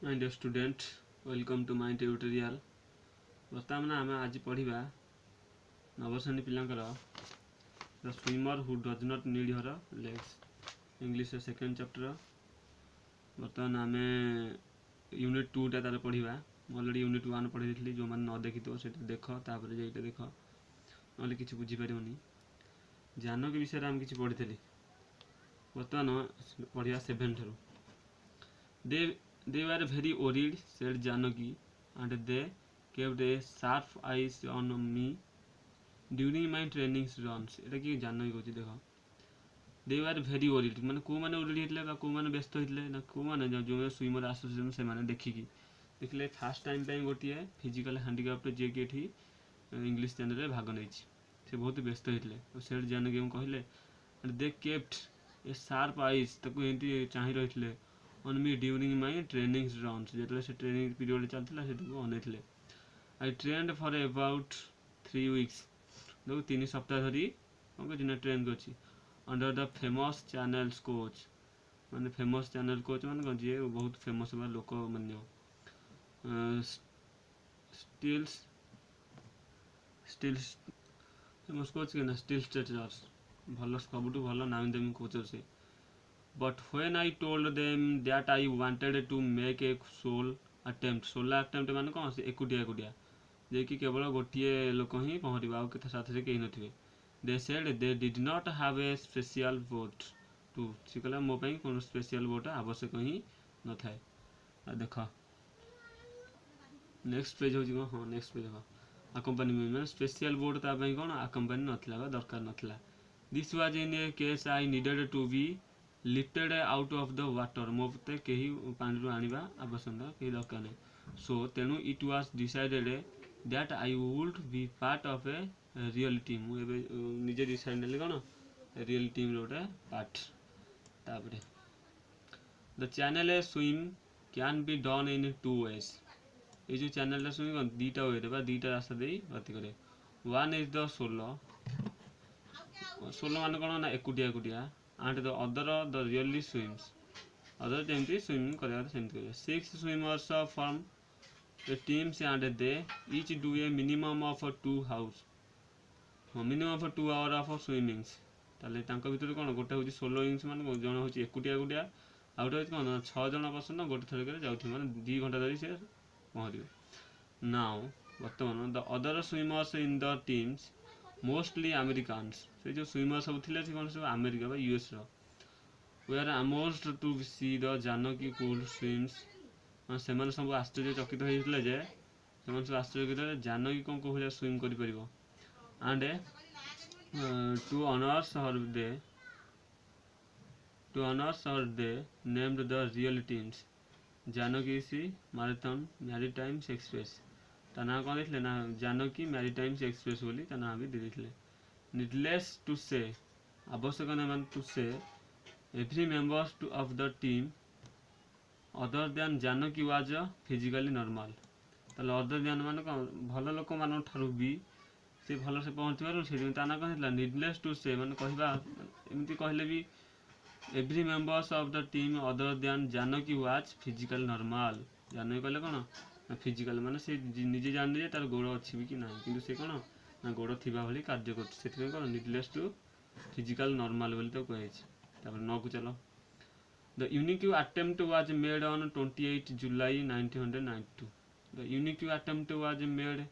My dear student welcome to my tutorial. बर्तमान आम आज पढ़ा नव श्रेणी पिलांकर the swimmer who does not need her legs English second chapter. बर्तमान आम यूनिट 2 टा तार पढ़ा। अलरेडी यूनिट 1 पढ़ी थी। जो मैंने न देखी तो देख तापर जाइए देख ना कि बुझीपारे। जानकी विषय आम कि पढ़ी थी। बर्तमान पढ़ा 7 ठारू। They were very worried, said Janaki, and they kept a sharp eyes on me during my training runs. এটা কি জানকি কইছি দেখো। They were very worried মানে কো মানে worried হিতলে বা কো মানে ব্যস্ত হিতলে না কো মানে जो स्विमर एसोसिएशन से माने देखिकी देखले फास्ट टाइम पे गोटिए फिजिकल हैंडिकैप्ट जे के एठी इंग्लिश चैनल रे भाग नैछि से बहुत व्यस्त हितले और सेड जानकी हम कहले and they kept a sharp eyes ताको एंती चाहि रहितले on me during my training rounds जेतले से ट्रेनिंग पीरियड चलथिला सेटको अनेथिले। I trained for about 3 weeks देखो 3 सप्ताह धरी हमको जिना ट्रेन करछि under the famous channels coach माने फेमस चैनल कोच माने कोन जे बहुत फेमस बा लोक मान्य स्टिल्स फेमस कोच के ना स्टिल स्ट्रेचर्स भलो सबटु भलो नाम देम कोच से। But when I told them that I wanted to make a solo attempt माने कौन से एकुटिया जे कि केवल गोटिए लोक ही पहुँचवा आउ के साथ से कहीं नथिबे। They said they did not have a special boat to सिकला मो पई कोन स्पेशल बोट आवश्यक ही न थाए। आ देखो नेक्स्ट पेज हो हां नेक्स्ट पेज हो अकंपनी में स्पेशल बोट ता पई कोन अकंपनी नथला बा दरकार नथला। This was in a case I needed to be lifted out of the water मोते कहीं पानी आनिबा आवश्यक कहीं दरकार नहीं। So तेणु it was decided that I would be part of a real team निजे डिसाइड नेले कोन रियल टीम रोटे पार्ट। तापरे the channel swim can be done in 2 ways ये जो चैनल स्विमिंग कोन दीटा वे रे बा दीटा रास्ता देई गति करे। One is the solo माने कोन ना एकुटिया and the other the really swims other जेमती स्विमिंग करे सेमती करे। 6 swimmers form the teams and they each do a minimum of 2 hours minimum of 2 hours of swimmings ताले तांको भितर कोन गोटे होची सोलोइंग्स माने जण होची एकुटिया आ गोटे होची कोन 6 जण पर्सन गोटे थरे करे जाउथि माने 2 घंटा धरि से पहुंचिबे। नाउ वर्तमान the other swimmers in the teams mostly Americans से जो स्विमर सब थिले से कोन सब अमेरिका बा यूएस रो we are amazed to see the Janaki cool swims से माने सब आश्चर्यचकित होइतले जे से माने सब आश्चर्यचकित जानकी कोन को भलिया स्विम करि परिबो। and to honors her they named the real teams Janaki C marathon maritime express ता ना कोन दिले ना जानकी maritime express बोली ता ना भी दे दिले। Needless to say आवश्यक न मान to say every member of the team other than Janaki was physically normal ताले other than मान भलो लोक मान ठारू भी से भलो से पहुंच पारो से ता ना कहला needless to say मान कहबा एमती कहले भी every members of the team other than Janaki was physically normal Janaki कहले कोन फिजिकल माने से निजे जान जे तार गोड़ अछि भी कि नाही किंतु से कोन ना गोड़ थिबा भली कार्य करछ सेति कोन नीडलेस टू फिजिकल नॉर्मल बोली तो कहै छै। तापर 9 को चलो the unique attempt was made on 28 July 1992 the unique attempt was made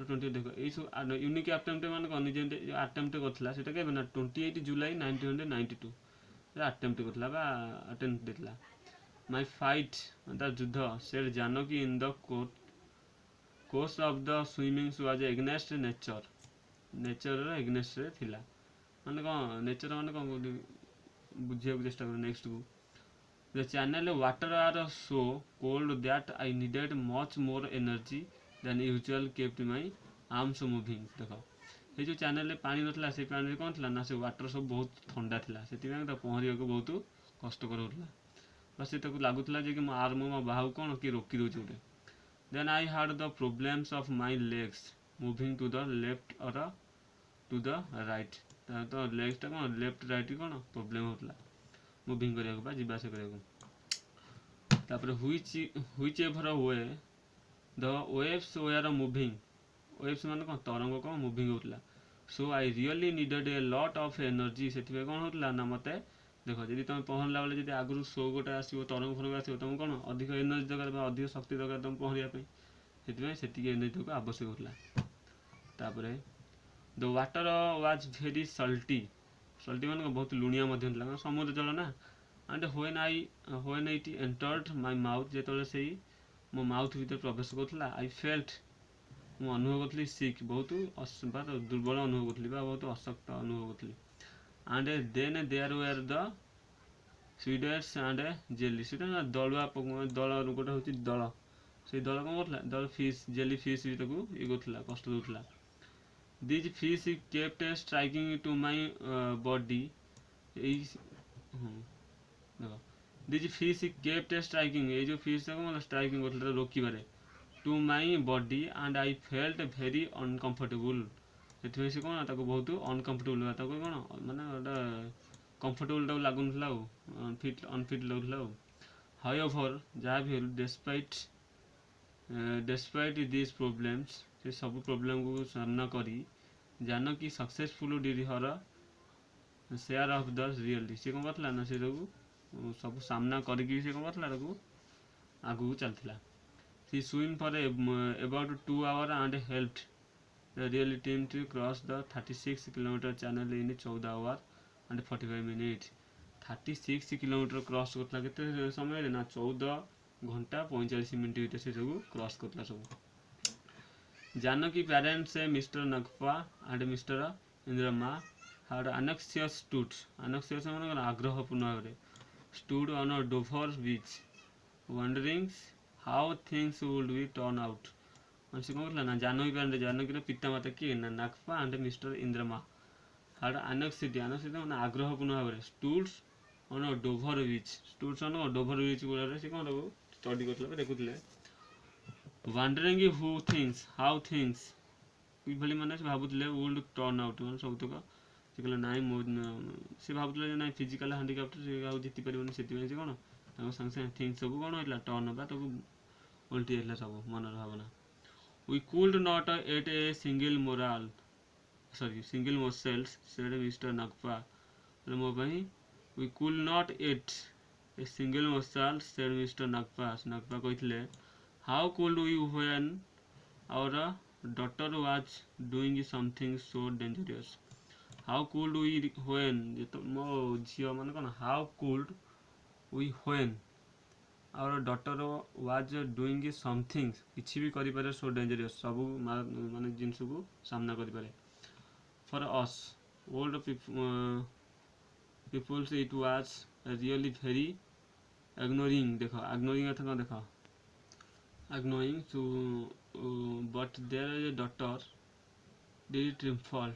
20 देखो ए सो यूनिक अटेम्प्ट माने कोन जे अटेम्प्ट करथला सेटा केबे ना 28 जुलाई 1992 अटेम्प्ट करथला बा अटेम्प्ट देथला। My fight the जुद्ध said Janaki in the course of the swimming was against nature against रे थिला माने कोन नेचर माने कोन बुझिया को चेष्टा करो। नेक्स्ट को the channel water are so cold that I needed much more energy than usual kept my arms moving देखो ये जो चैनल पानी नथला से पानी कोन थला ना से वाटर सब बहुत ठंडा थिला सेति में त पहरिया को बहुत कष्ट कर होतला बस तक लागुला जे कि मो आर्म मो बाहु कोन कि रोकी दो जोटे। Then I had the problems of my legs moving to the left और टू द राइट तो लेग्स ता कोन लेफ्ट राइट कोन प्रॉब्लम होतला मूविंग करिया को बा जिबा से करिया को तापर whichever way the waves were moving, waves माने कौन तरंग कौन मूविंग होता, so I really needed a lot of energy, से कौन होता ना मत देख जब तुम पहरला बेले जब आगुरी शो गोटे आसो तरंग फरंग आसो तुम कौन अधिक एनर्जी दरकार अधिक शक्ति दरकार तुम पहरवा से एनर्जी को आवश्यक होता। तापर the water was very salty, salty मान बहुत लुणिया था समुद्र जल ना, and when it entered my mouth, जो से मो माउथ भीतर प्रवेश करूला, आई फेल्ट, मु अनुभव करी सिक, बहुत दुर्बल अनुभव करी बहुत अशक्त अनुभव करी। And then there were the seaweeds and jelly, सीटा दलुआ दल गोटे हूँ दल, से दल कौन कर दल फिश जेली फिश भी ये करूला कष्ट दूसरा। These fish kept striking to my body, these fish kept striking, ये जो फिश मतलब स्ट्राइकिंग कर रोकबारे to my body and I felt very uncomfortable, से कौन ताको बहुत अनकम्फर्टेबल कौन माने गोटे कम्फर्टेबल लगुनला अनफिट लगुला। हाउएवर जहाँ भी डेस्पाइट दिस प्रॉब्लम्स, से सब प्रॉब्लम को सामना करी Janaki successful did her share of the reality, से कौन करता ना से सब सामना करके से कौन करता आगू चलता। She swim for about 2 hour and helped the relay team to cross the 36 kilometre channel in 14 hour and 45 minutes, 36 kilometre cross करता के समय ना 14 घंटा 45 मिनट भीतर से सब क्रॉस करता सब। जानकी पेरेंट्स मिस्टर नगफा एंड मिस्टर इंद्रमा had anxious stood, anxious मान आग्रहपूर्ण भाव stood on a Dover beach wondering how things would be turn out, से कौन ना जानकी पेरेंट जानकी पिता माता किए ना नगफा एंड मिस्टर इंद्रमा had anxiety मान आग्रहपूर्ण भाव stood on a Dover beach, stood on a Dover beach गुड़ा से कौन स्टडी करते देखुले wondering who things how things किभली माने भावुले would turn out मान सब तक से कहले नाई मो से भावुले ना फिजिकल हैंडिकैप्ट से जीति पारिबनी से कौन संगे संगे थिंग्स सब कौन होता टर्न होगा तो उल्टी होता सब मनर भावना। We could not eat a single moral sorry single morsels said mister नगफा, मो भाई we could not eat a single morsel said mister नगफा, नगफा कहते how could we when our daughter was doing something so dangerous, how could we when मो झील मान कौन how could we when our daughter was doing something किसी भी करें सो डेंजरियस सब माने जिनस को सामना करें for us old peoples it was really very ignoring, देख इग्नोरिंग अर्थ देख ignoring to but there is a daughter did triumphal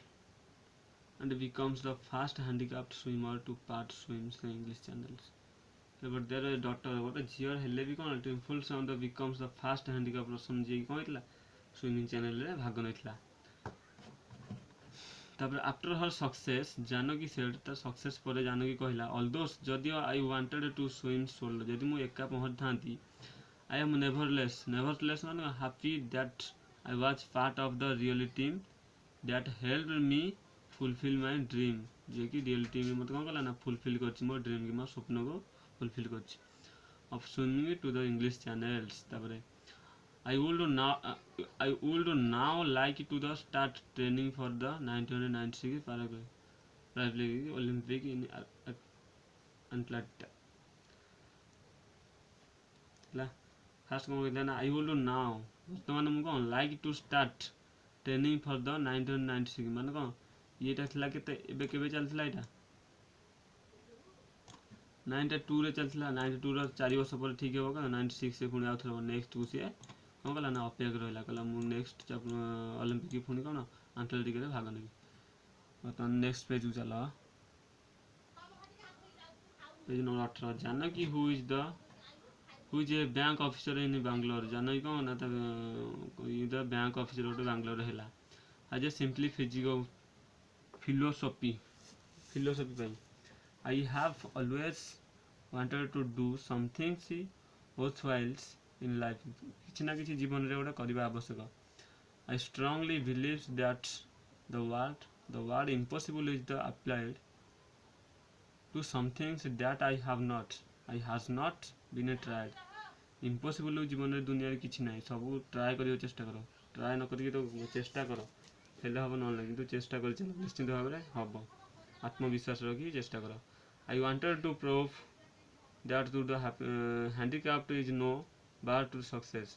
and becomes the first handicapped swimmer to part swims the English channels. But there is a daughter what a झील हेल्ले भी कौन triumphals on the becomes the first handicapped person जी कौन इतला swimming channel रे भाग नइतला। तापर after her success Janaki said त सक्सेस पर जानकी कहला ऑल्दो जदियो I wanted to swim solo, जदि मु एका पहुंच थांती आई एम नेवरलेस माने happy that I was part of the relay team that helped me fulfil my dream, जे कि रियलिटी में मत कौन कला ना फुलफिल कर मो ड्रीम की मो स्वप्न को फुलफिल कर of swimming to the English channels. तापर I would now like to the start training for the 1996 Paralympic Olympic in Atlanta. Fast कौन कहते ना आई वुड नाउ बर्तमान मुझे कौन like to start training for the 1996 मान कौन ये के चलता यहाँ 92 रे चलता 92 रो 4 वर्ष पर ठीक है 96 से पुणी आउ थे नेक्स्ट को सी कौन कला ना अपेक्षा रहा कहला मुझे नेक्स्ट ओलंपिक पुणी कौन एथलेटिक भाग नेबी। बर्तमान नेक्स्ट पेज को चल page number 18 Janaki who is a bank officer in Bangalore, Janaki कौन ना द बैंक ऑफिसर गोटे बैंगलोर है आज ए सिंपली फिलोसफी पाई I have always wanted to do something worthwhile in life କିଛି ନା କିଛି ଜୀବନରେ ଗୋଟେ କରିବା ଆବଶ୍ୟକ। I strongly believe that the word impossible is the applied to some things that I has not been tried। impossible ଜୀବନରେ ଦୁନିଆରେ କିଛି ନାହିଁ, ସବୁ ଟ୍ରାଏ କରିବାକୁ ଚେଷ୍ଟା କର, ଟ୍ରାଏ ନ କରିକି ତ ଚେଷ୍ଟା କର, ହେଲେ ହେବ ନହେଲେ ନାହିଁ, କିନ୍ତୁ ଚେଷ୍ଟା କରି ଚାଲ, ନିଶ୍ଚିତ ଭାବରେ ହେବ, ଆତ୍ମବିଶ୍ୱାସ ରଖି ଚେଷ୍ଟା କର। I wanted to prove that to the handicapped is no bar to success।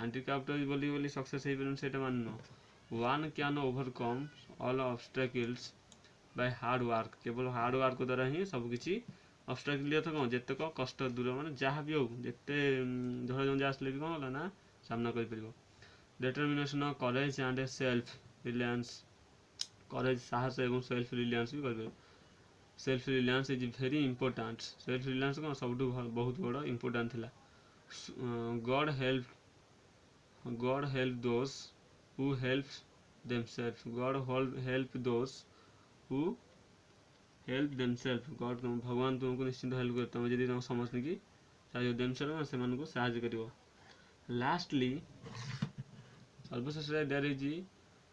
handicapped ବୋଲି ସକ୍ସେସ୍ ହେଇପାରିବନି ସେଇଟା ମାନେ ନୁହଁ। one can overcome all obstacles by hard work। କେବଳ ହାର୍ଡ଼ ୱାର୍କ ଦ୍ୱାରା ହିଁ ସବୁକିଛି ଅବଷ୍ଟ୍ରାକଲ୍ ଅର୍ଥ କ'ଣ, ଯେତେକ କଷ୍ଟ ଦୂର, ମାନେ ଯାହା ବି ହଉ, ଯେତେ ଝଡ଼ ଝଞ୍ଜା ଆସିଲେ ବି କ'ଣ ହେଲା ନା ସାମ୍ନା କରିପାରିବ। Determination, courage and self reliance. Courage ସାହସ ଏବଂ ସେଲ୍ଫ ରିଲାଏନ୍ସ ବି କରିପାରିବ। Self reliance is very important. Self reliance କ'ଣ ସବୁଠୁ ବହୁତ ବଡ଼ ଇମ୍ପୋର୍ଟାଣ୍ଟ ଥିଲା। God help those who help themselves। God help those who help themselves। God ଭଗବାନ ତୁମକୁ ନିଶ୍ଚିନ୍ତ ହେଲ୍ପ କରିବ, ତୁମେ ଯଦି ତୁମ ସମସ୍ତଙ୍କୁ ସାହାଯ୍ୟ themselves ସେମାନଙ୍କୁ ସାହାଯ୍ୟ କରିବ। ଲାଷ୍ଟଲି ସର୍ବଶେଷରେ there is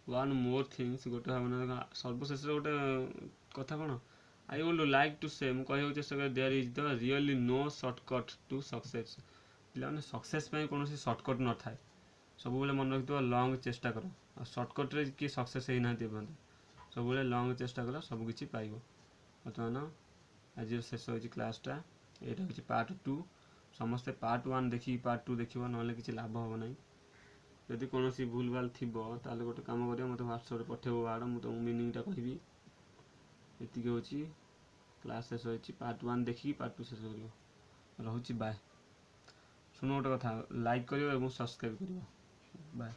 one more things, ଗୋଟେ ଭାବନା, ସର୍ବଶେଷରେ ଗୋଟେ କଥା କ'ଣ, I would like to say, ମୁଁ କହିବାକୁ ଚେଷ୍ଟା କରେ, there is the really no shortcut to success। ପିଲାମାନେ ସକ୍ସେସ୍ ପାଇଁ କୌଣସି ସର୍ଟକଟ୍ ନଥାଏ, ସବୁବେଳେ ମନେ ରଖିଥିବ ଲଙ୍ଗ୍ ଚେଷ୍ଟା କର। ଆଉ ସର୍ଟକଟ୍ରେ କିଏ ସକ୍ସେସ୍ ହେଇନାହାନ୍ତି ଏପର୍ଯ୍ୟନ୍ତ, ସବୁବେଳେ ଲଙ୍ଗ୍ ଚେଷ୍ଟା କର, ସବୁକିଛି ପାଇବ। ବର୍ତ୍ତମାନ ଆଜିର ଶେଷ ହେଉଛି କ୍ଲାସ୍ଟା, ଏଇଟା ହେଉଛି ପାର୍ଟ 2। ସମସ୍ତେ ପାର୍ଟ 1 ଦେଖିକି ପାର୍ଟ 2 ଦେଖିବ, ନହେଲେ କିଛି ଲାଭ ହେବ ନାହିଁ। ଯଦି କୌଣସି ଭୁଲ୍ ଭାଲ୍ ଥିବ ତାହେଲେ ଗୋଟେ କାମ କରିବ, ମୋତେ ହ୍ୱାଟ୍ସଆପ୍ରେ ପଠାଇବ ୱାର୍ଡ଼, ମୁଁ ତୁମକୁ ମିନିଂଟା କହିବି। ଏତିକି ହେଉଛି କ୍ଲାସ୍ ଶେଷ ହୋଇଛି। ପାର୍ଟ 1 ଦେଖିକି ପାର୍ଟ 2 ଶେଷ କରିବ। ରହୁଛି, ବାଏ। ଶୁଣ ଗୋଟେ କଥା, ଲାଇକ୍ କରିବ ଏବଂ ସବସ୍କ୍ରାଇବ୍ କରିବ। ବାଏ।